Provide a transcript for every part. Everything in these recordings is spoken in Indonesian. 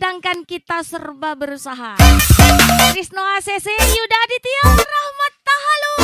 sedangkan kita serba berusaha. Krisno ACC, Yuda Aditya, Rahmat Tahalu.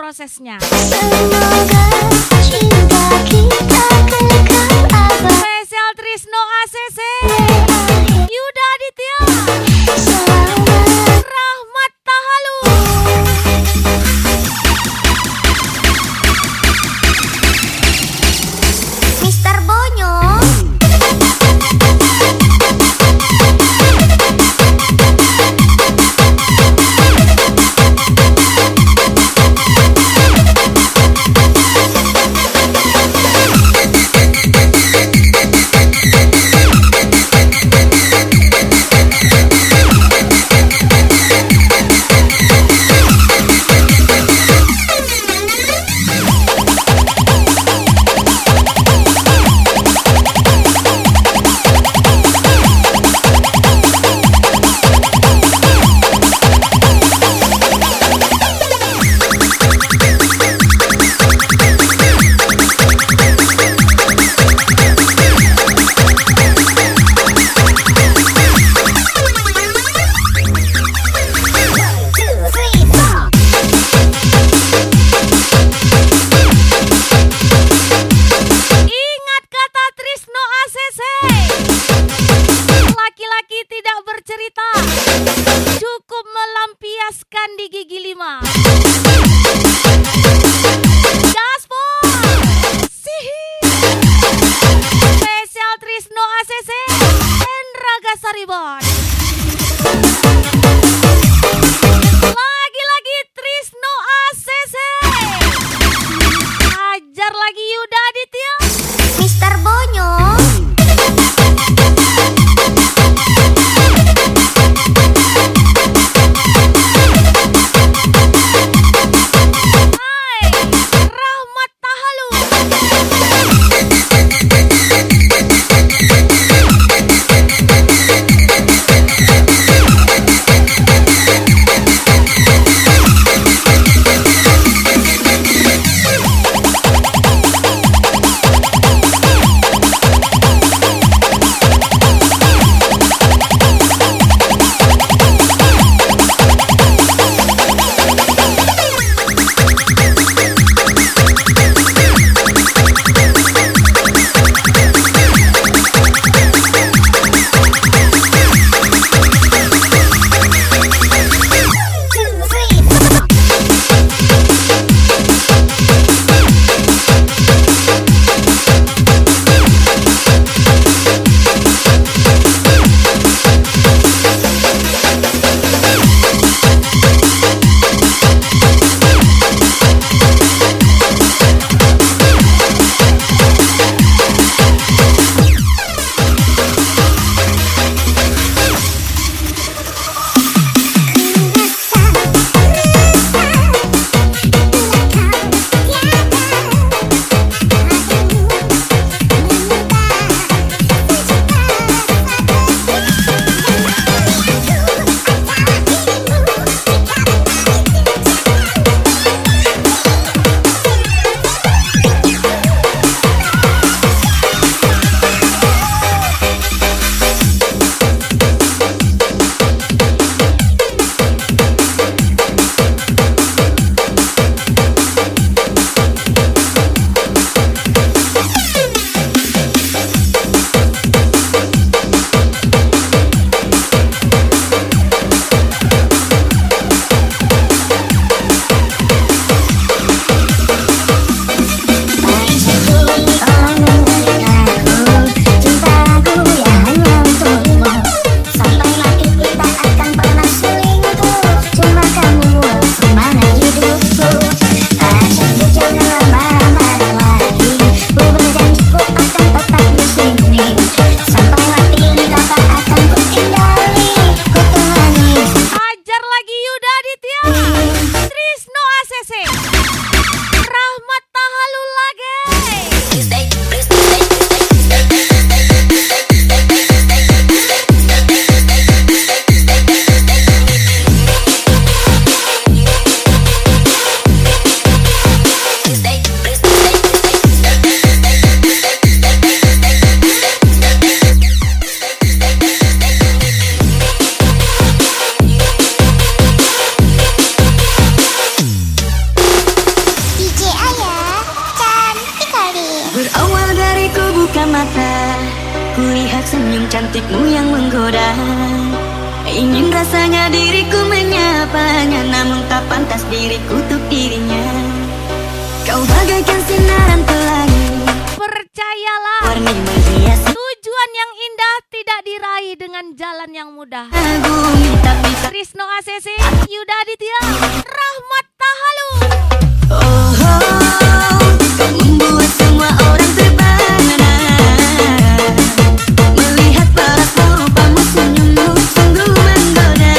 prosesnya. Semoga cinta kita kekal abadi. Spesial Trisno ACC, Yuda Aditya, Selamat Rahmat Tahalu. Mister Bonyo. cantikmu yang menggoda. Ingin rasanya diriku menyapanya, namun tak pantas diriku untuk dirinya. Kau bagaikan sinaran pelangi, Percayalah, warni menghiasi tujuan yang indah tidak diraih dengan jalan yang mudah. bumi. Tapi Trisno ACC, Yuda Aditya, Rahmat Tahalu. oh, kau membuat semua orang terpana. Melihat paras rupamu, senyummu sungguh menggoda.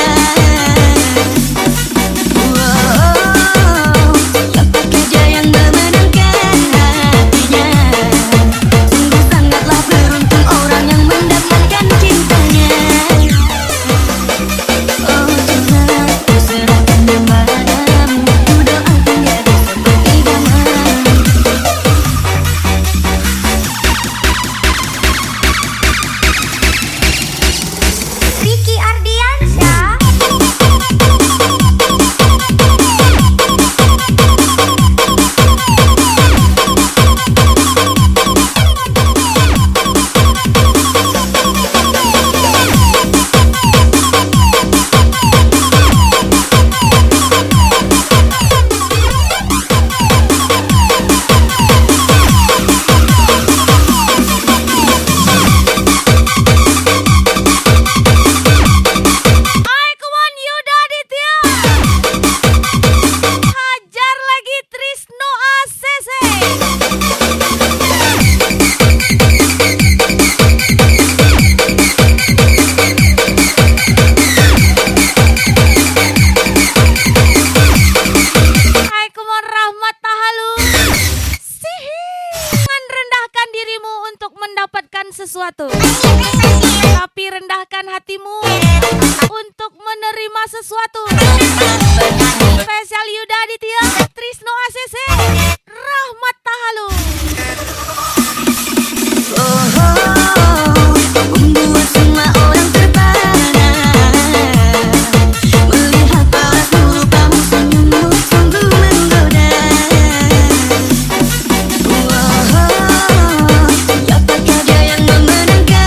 Siapakah dia yang memenangkan hatinya? Sungguh sangatlah beruntung orang yang mendapatkan cintanya. Oh Tuhan, ku serahkan kepadamu, ku doakan jadi seperti zaman. Ricky Ardiansyah. Hai, come on Yuda Aditya. Hajar lagi Trisno ACC. Hai, come on Rahmat Tahalu. Jangan rendahkan dirimu untuk mendapatkan sesuatu, tapi rendahkan hatimu untuk menerima sesuatu. Spesial Yuda Aditya, Trisno ACC, Rahmat Tahalu. Membuat semua orang terpana. Melihat paras rupamu, senyummu sungguh menggoda. Siapakah dia yang memenangkan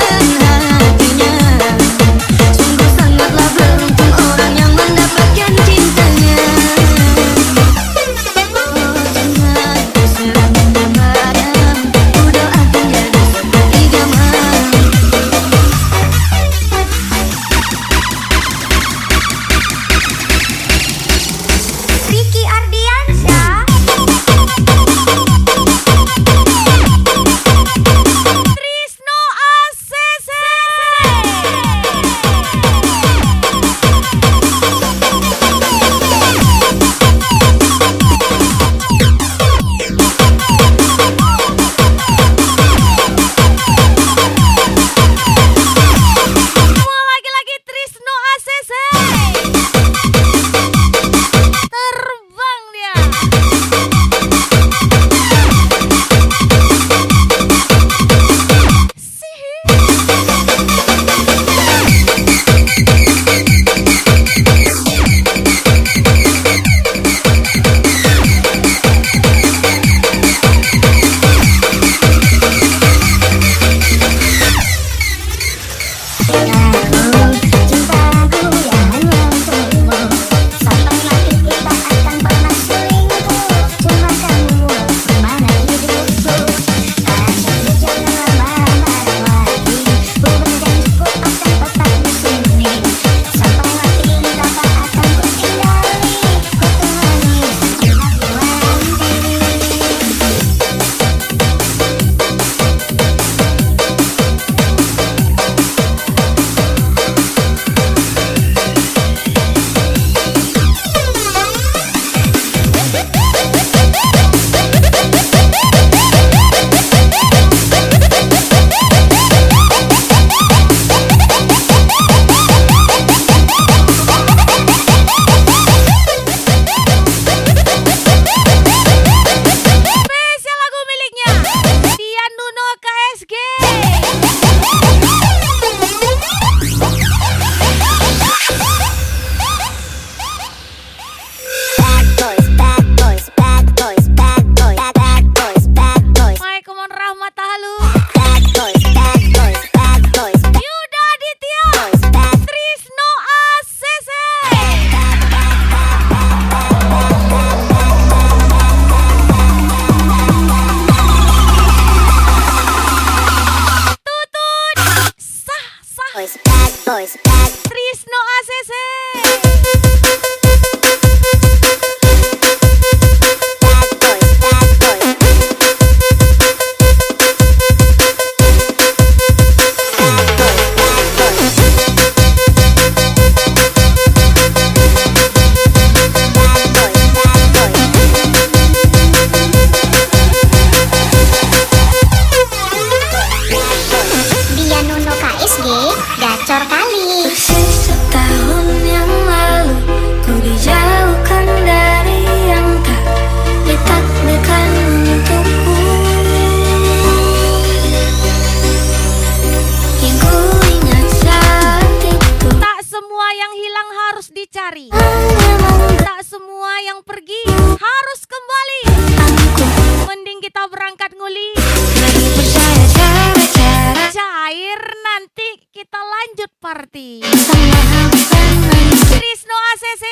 kita berangkat nguli. Lagi percaya cara-cara Cair nanti kita lanjut party. sama bukan manusia. Trisno ACC,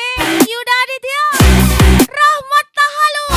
Yuda Aditya, Rahmat Tahalu.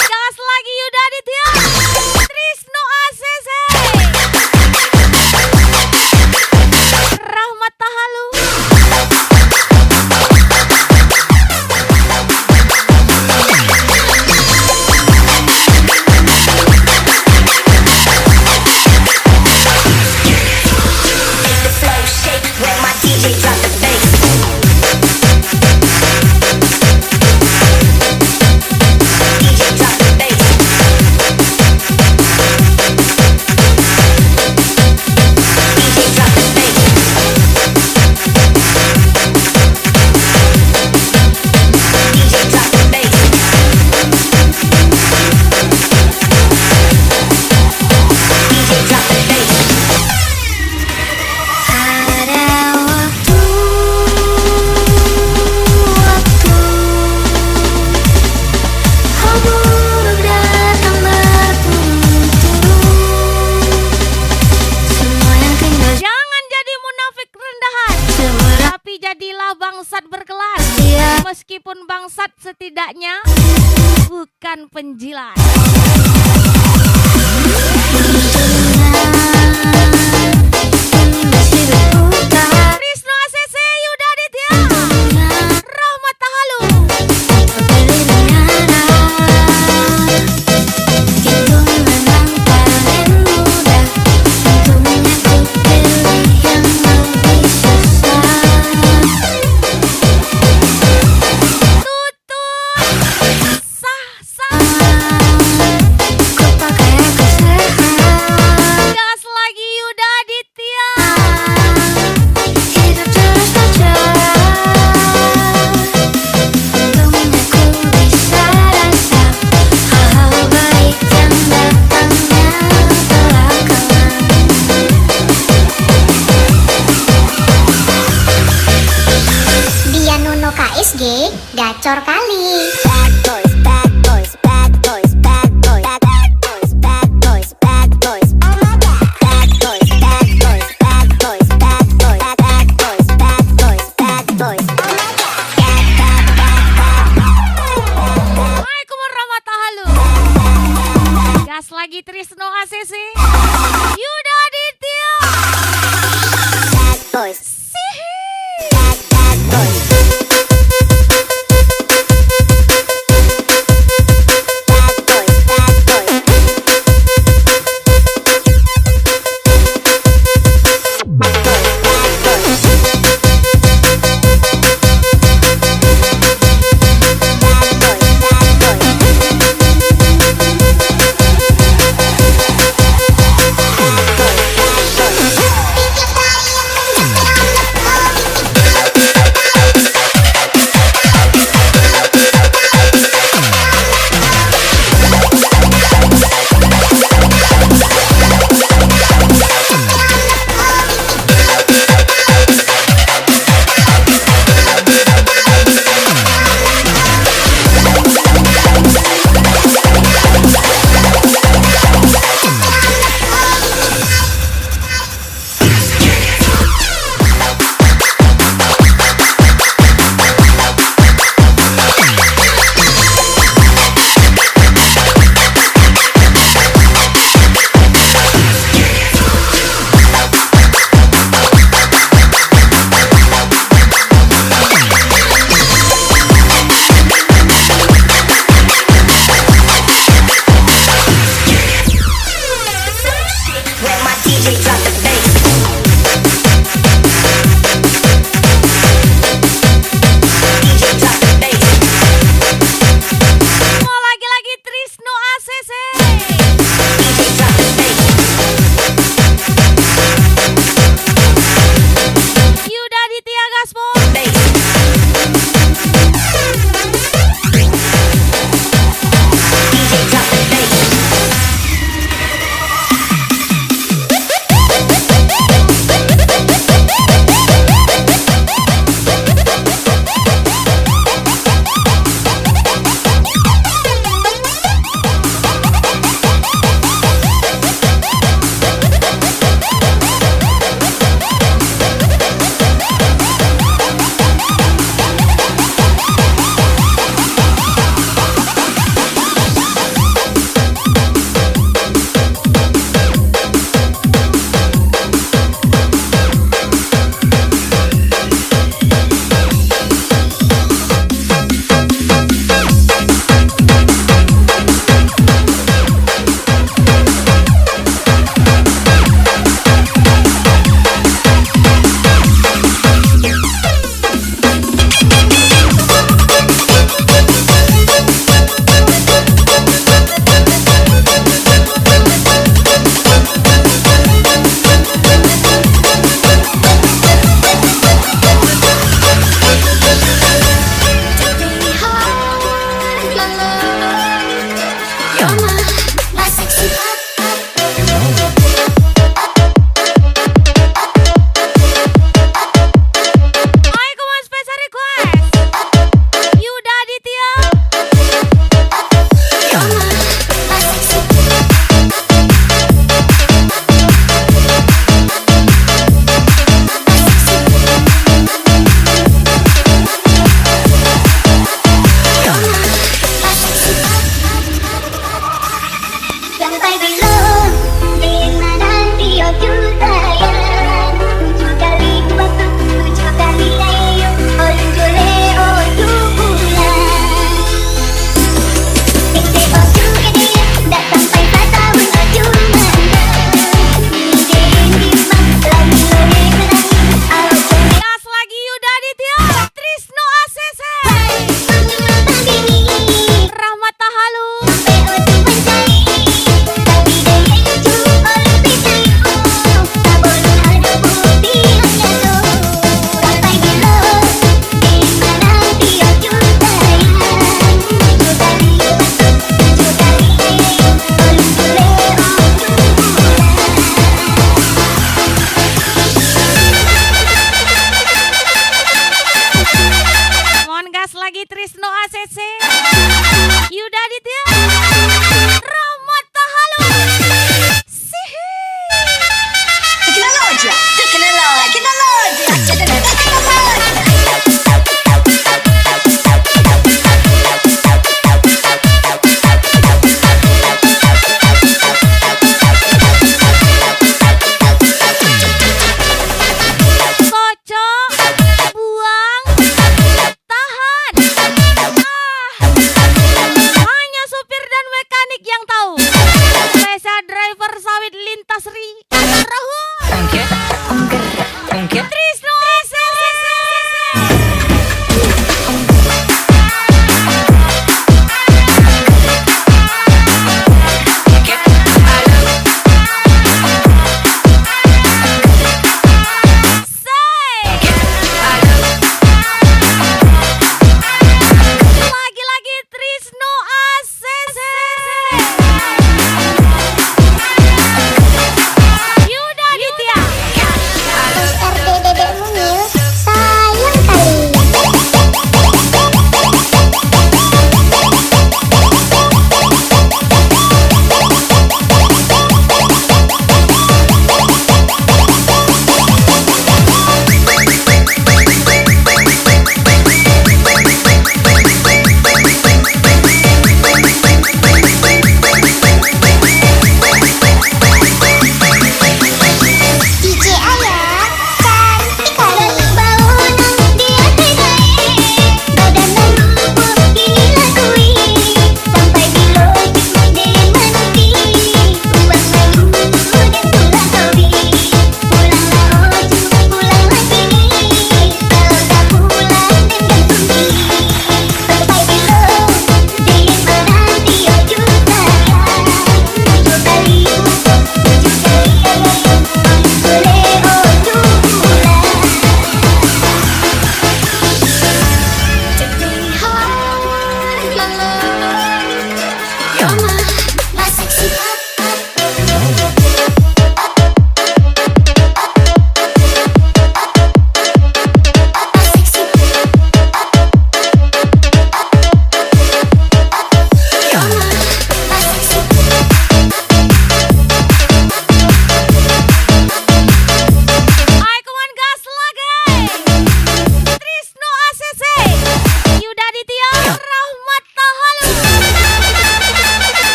Gas lagi Yuda Aditya, Trisno ACC, Rahmat Tahalu. Jangan jadi munafik rendahan, tapi jadilah bangsat berkelas. Meskipun bangsat setidaknya bukan penjilat. Trisno ACC, Yuda Aditya, Rahmat Tahalu. Tutut, sah sah. Gas lagi Yuda Aditya. Dia Nuno KSG, gacor kali. Bad boys, bad boys, bad boys, bad boys, bad boys, bad boys, bad boys. Oh my God. Bad boys, bad boys, bad boys, bad boys, bad boys, bad boys, bad boys. Oh my God. Waalaikumsalam Rahmat Tahalu. Gas lagi Trisno ACC, Yuda Aditya. Bad boys, Sihi. bad boys.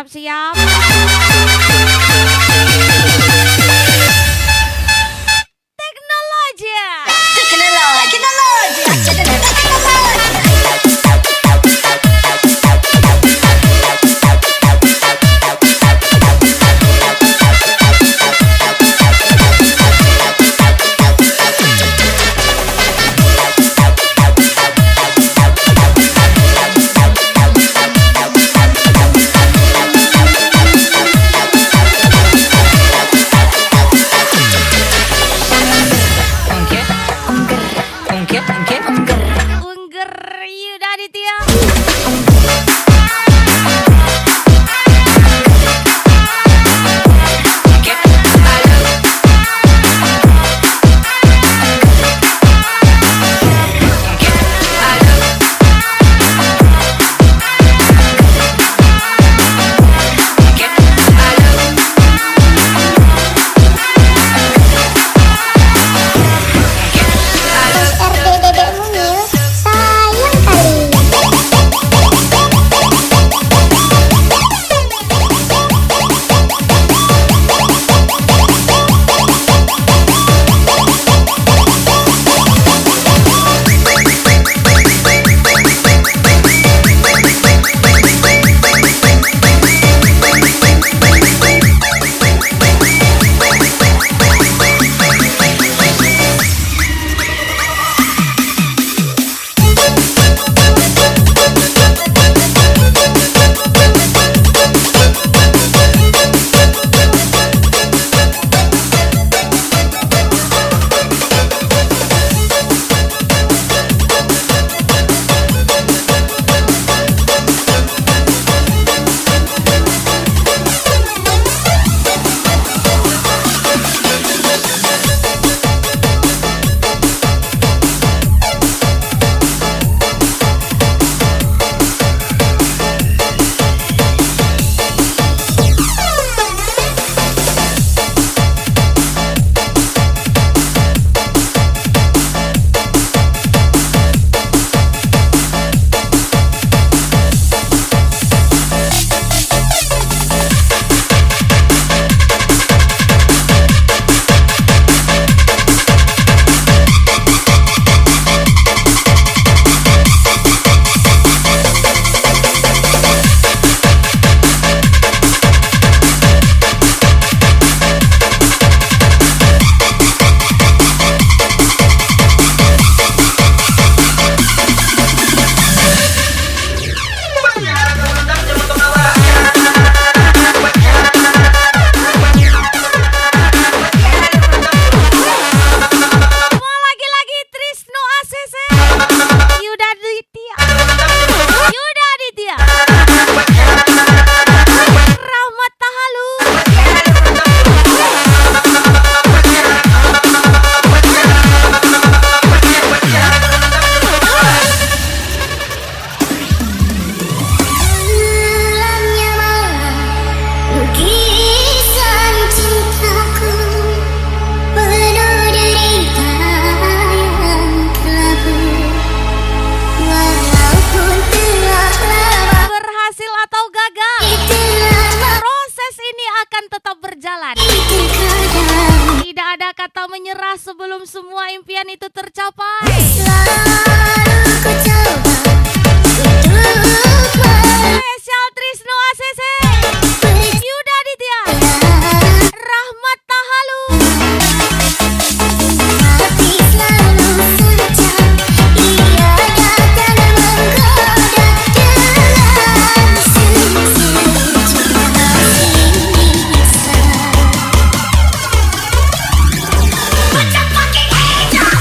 siap-siap. Teknologi. Raditya. RD Dedek Mungil, sayang kali. Mau lagi-lagi Trisno ACC. Yuda Aditya. Yuda Aditya. Rahmat Tahalu. Gelapnya malam, lukisan cintaku penuh derita yang kelabu. Walaupun telah lama, Berhasil atau gagal, telah proses ini akan tetap berjalan. terkadang Tidak ada kata menyerah sebelum semua impian itu tercapai. selalu ku coba untuk Spesial Trisno ACC. Yuda Aditya. Rahmat Tahalu. Hati selalu saja ia datang menggoda dengan sejuta siksa. Macam pakai hijab.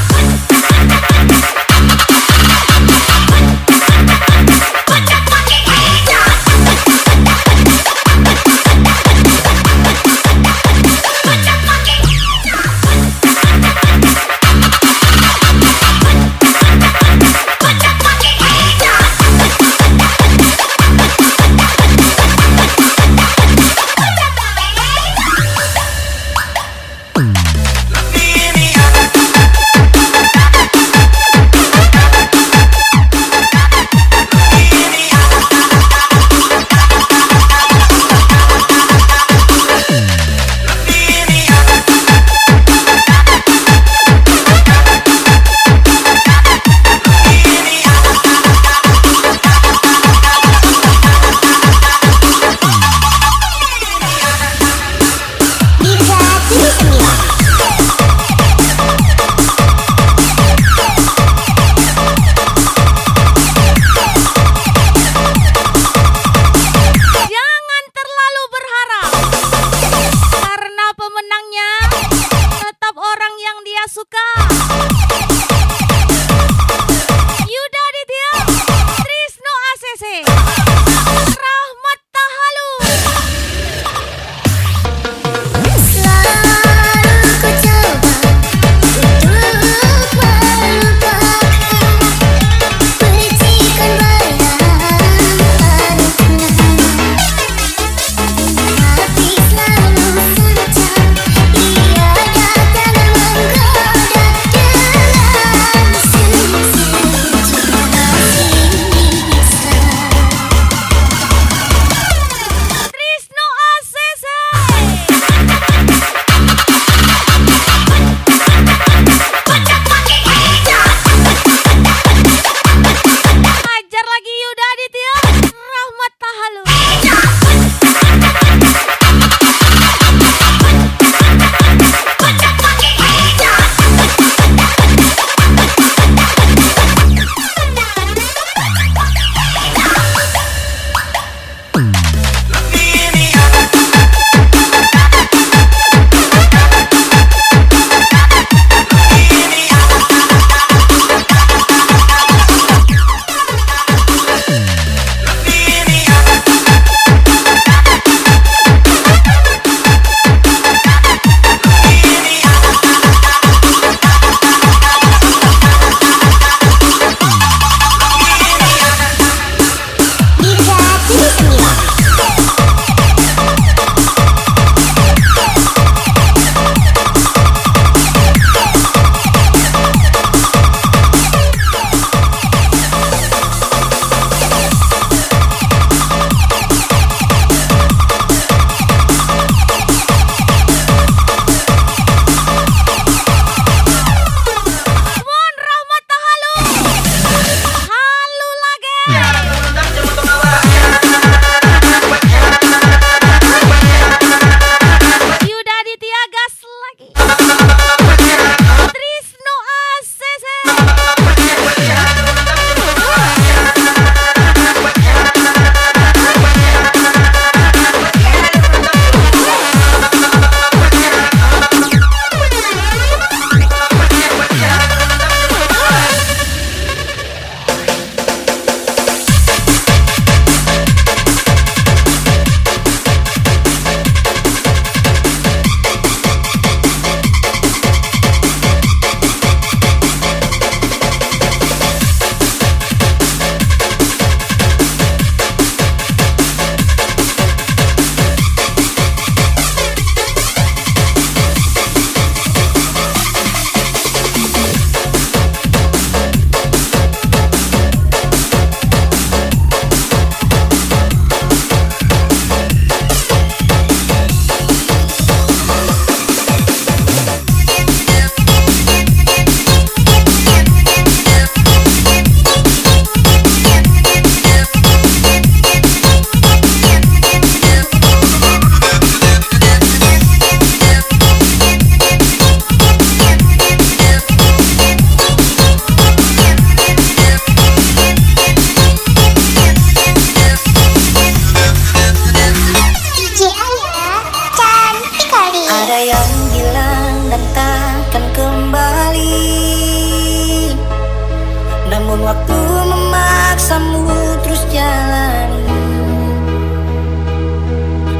Namun waktu memaksamu terus jalani,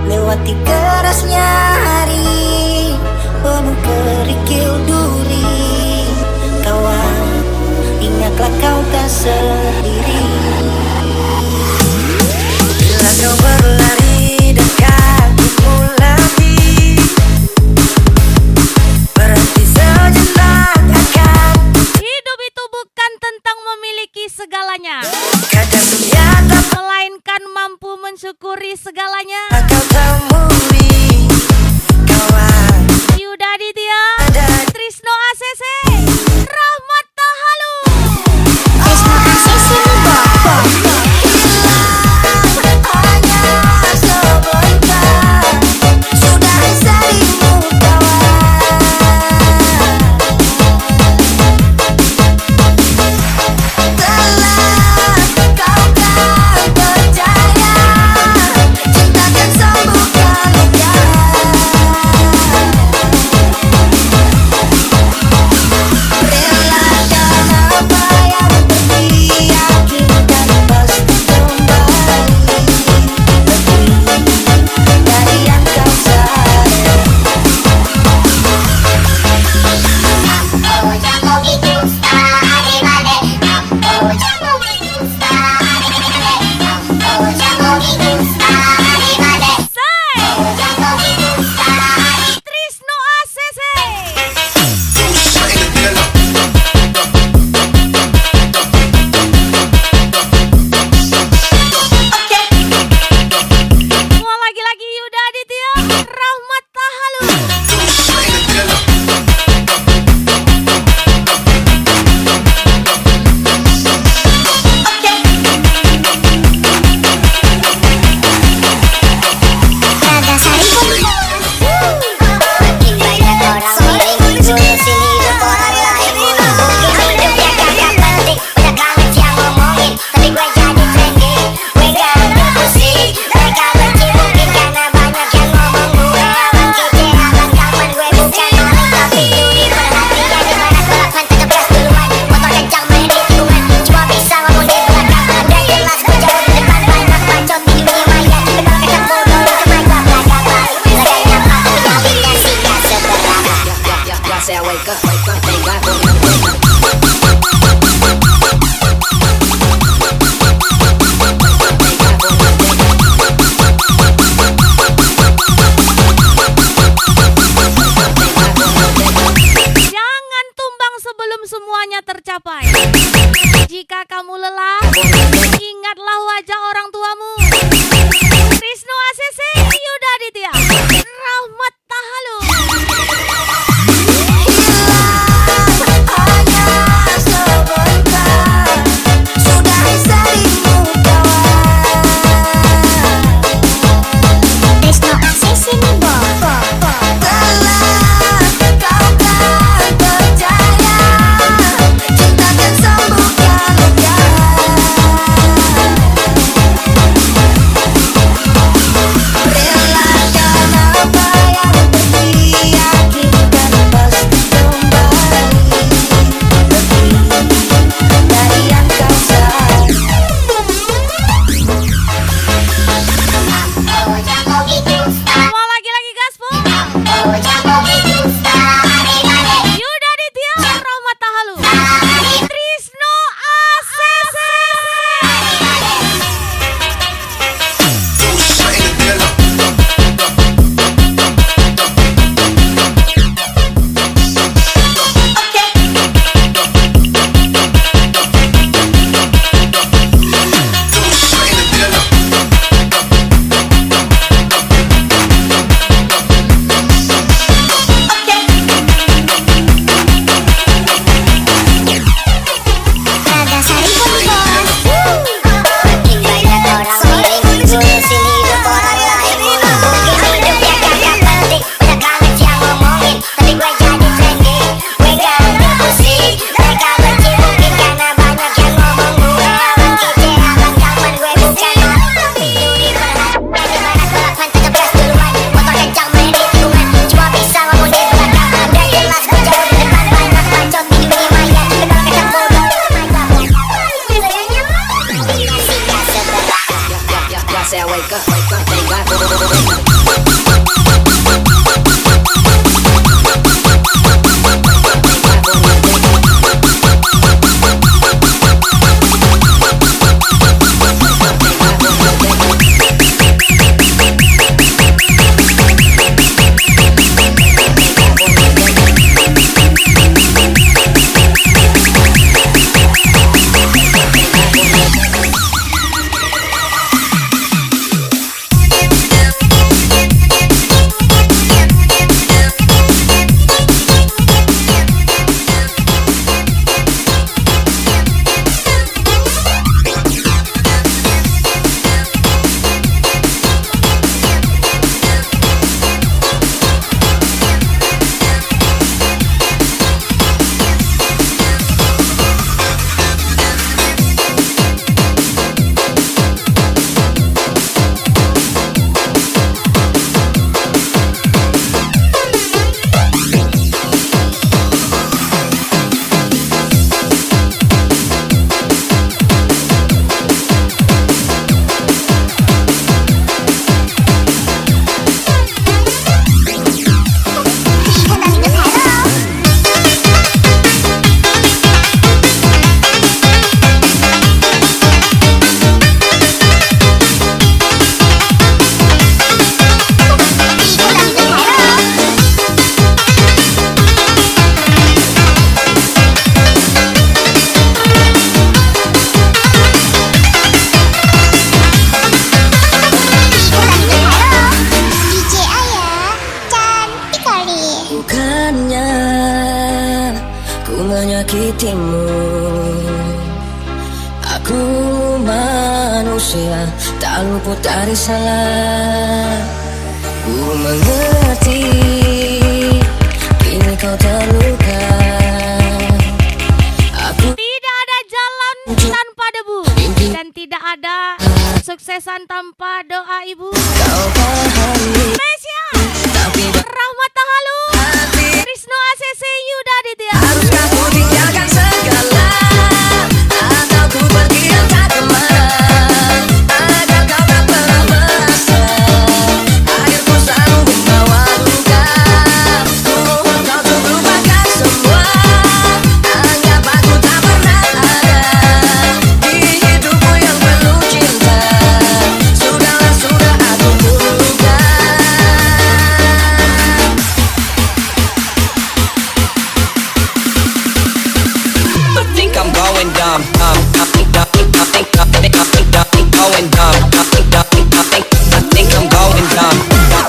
lewati kerasnya hari penuh kerikil duri. Kawan, ingatlah kau tak sendiri. Bila kau berlari dan kakimu latih, berhenti sejenak akan. Hidup itu bukan tentang memiliki segalanya, Kadang dunia tak melainkan mampu mensyukuri segalanya. kau temui. Kawan, Yuda Aditya, ada Trisno ACC, Rahmat Tahalu. Trisno ACC hanya sebentar, sudah seribu kawan. Telah kau kan percaya, cinta kan sembuhkan luka. Relakan apa yang pergi, yakinkan pasti kembali. Lebih dari yang kau sadari. Oh, jangan gitu, adik-adik. Oh, jangan gitu, adik-adik. Oh, jangan gitu, adik-adik. Say, Oh, jangan gitu, adik-adik. Trisno ACC. Semua lagi-lagi Yuda Aditya, Rahmat Tahalu. Makin banyak orang miring, ngurusin hidup orang lain. Mungkin hidupnya kagak penting, banyak banget yang ngomongin, tapi gue jadi trending. Gue gak ambil pusing, mereka benci mungkin karena banyak yang ngomong gue. Abang kece, abang kapan, gue bukan maling tapi juri perhatian. Dimana kelakuan tetap gas duluan, motor kencang main di tikungan. Cuma bisa ngomong di belakang, udah jelas gue jauh di depan. Banyak bacot di dunia maya, tapi kalau ketemu dulu teman gue belaga baik. Belaga nyapa tapi nyawinnya sih gak seberapa. I say I wake up, thank God for my Jangan tumbang sebelum semuanya tercapai. Jika kamu lelah, ingatlah wajah orang tuamu. Trisno ACC, Yuda Aditya, Rahmat Tahalu. Hanya sebentar, sudah seribu kawan. Trisno ACC nih, Bo. Telah kau kan percaya, cinta kan sembuhkan luka. Aku manusia tak luput dari salah. Ku mengerti kini kau terluka. Aku Tidak ada jalan tanpa debu dan tidak ada suksesan tanpa doa ibu. kau pahami, Spesial tapi Rahmat Tahalu, berarti Trisno ACC Yuda Aditya. haruskah ku tinggalkan segala, atau ku pergi entah kemana, agar kau tak pernah merasa akhirku selalu membawa luka. Ku mohon kau untuk lupakan semua, anggap aku tak pernah ada di hidupmu yang penuh cinta. Sudahlah, sudah aku luka. I think I'm going dumb. I think I'm going dumb. I think I'm going dumb. I think I'm going dumb. I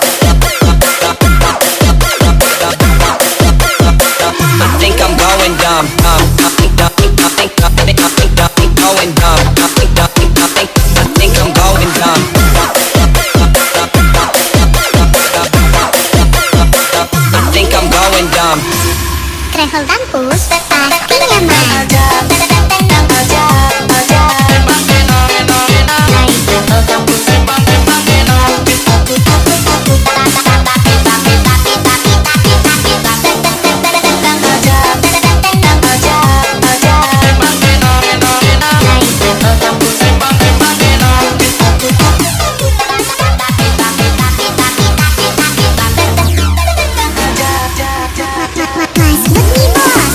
think I'm going dumb. I think I'm going dumb. I think I'm going dumb. Travel Kampus, pasti nyaman. Naik Travel Kampus. Naik Travel Kampus. Mas Budi Bos.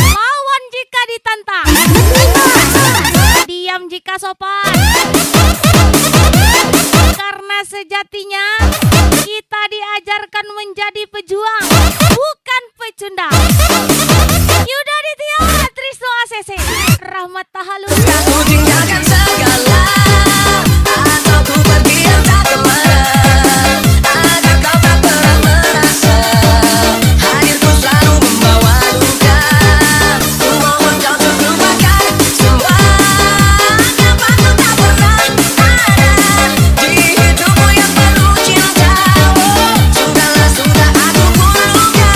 Lawan jika ditantang, diam jika sopan. Karena sejatinya kita diajarkan menjadi pejuang, bukan pecundang. Yuda Aditya, Trisno ACC, Rahmat Tahalu. Ku tinggalkan segala, atau ku pergi entah kemana, agar kau tak pernah merasa hadirku selalu membawa luka. Ku mohon kau untuk lupakan semua, anggap aku tak pernah ada di hidupmu yang penuh cinta. Sudahlah, sudah aku pun luka.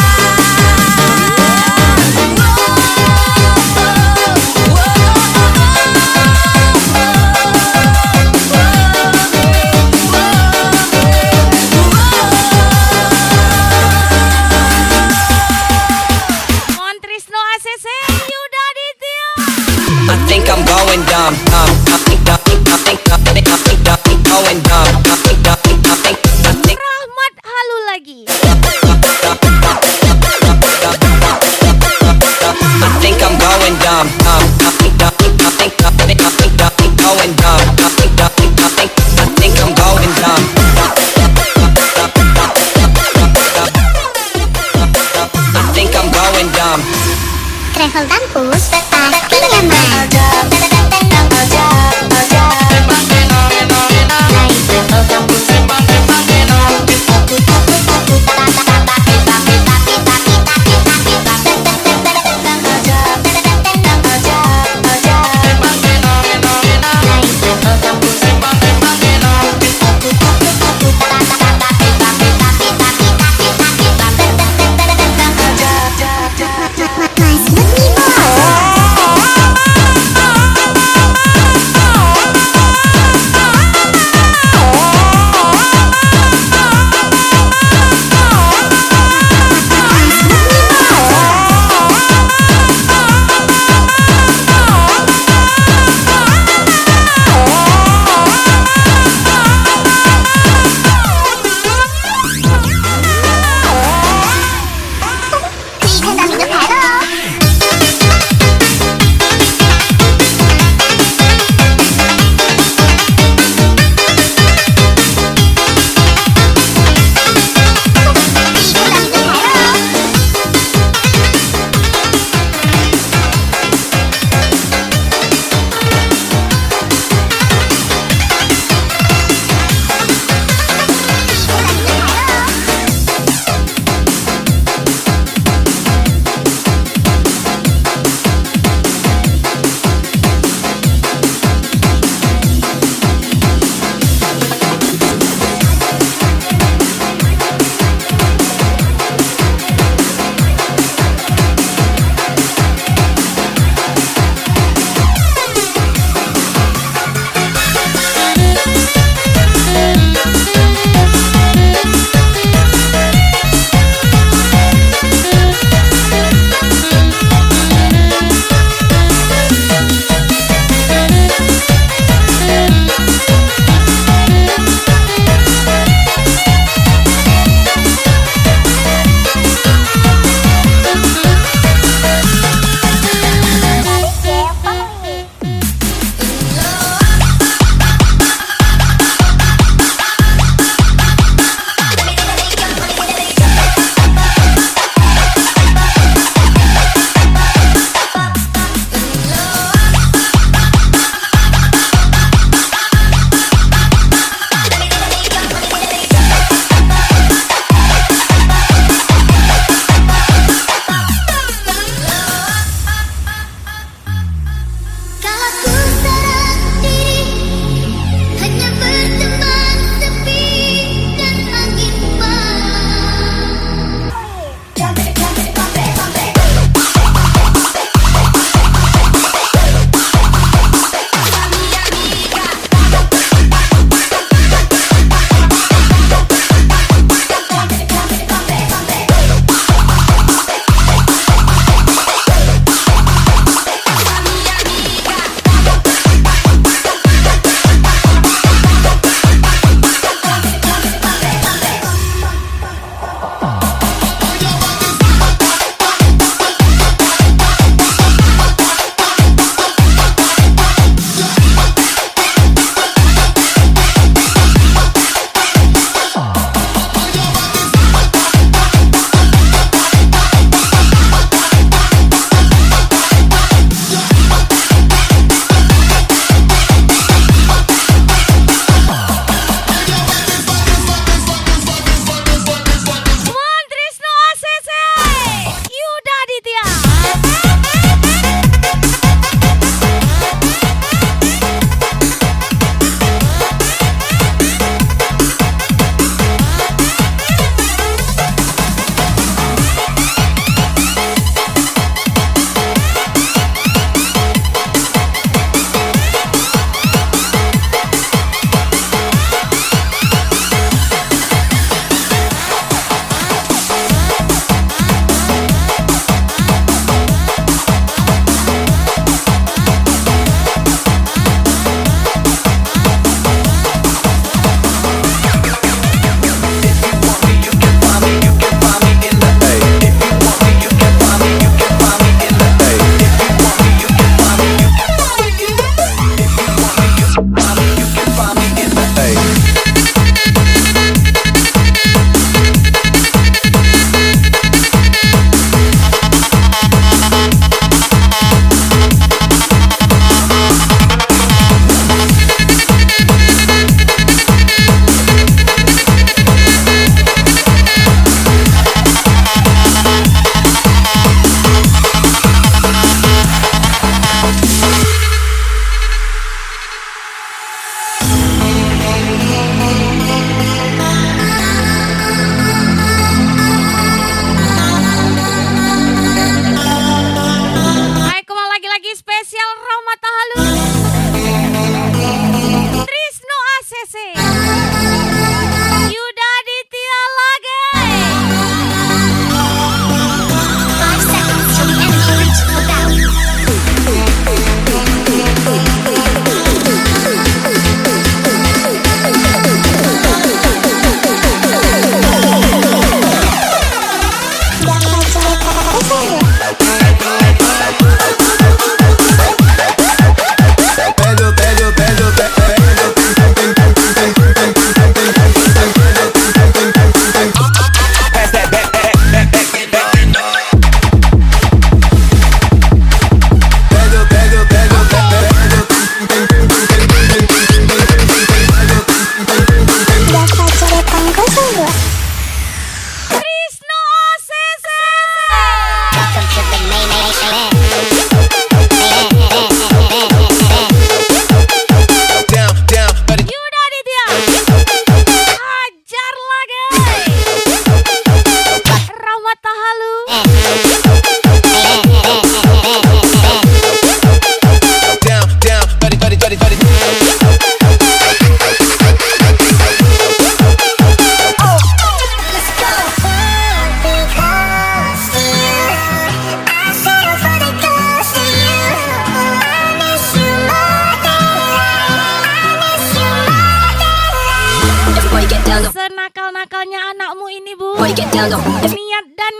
Boy, get down low. Senakal-nakalnya anakmu ini, Bu, Boy, get down low. niat dan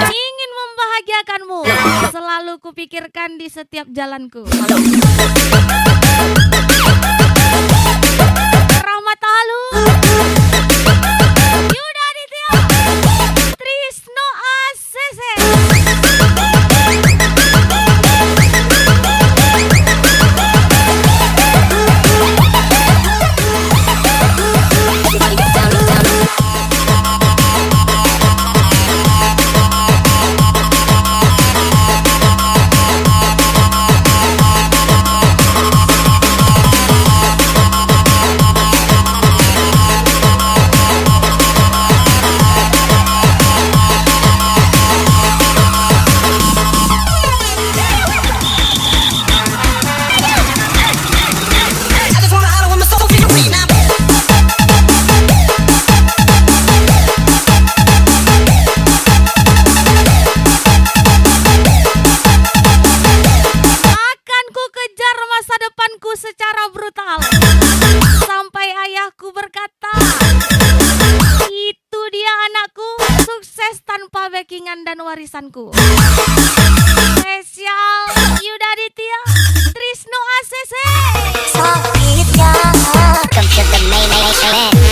ingin membahagiakanmu selalu kupikirkan di setiap jalanku. Rahmat Tahalu, Yuda Aditya, Trisno ACC. Everybody get down low, down low. I just wanna holler with my soul feel free now. Akan ku kejar masa depanku secara brutal sampai ayahku berkata, itu dia anakku, sukses tanpa backingan dan warisanku. Spesial Yuda Aditya, Trisno ACC. So, here you go. Come to the main.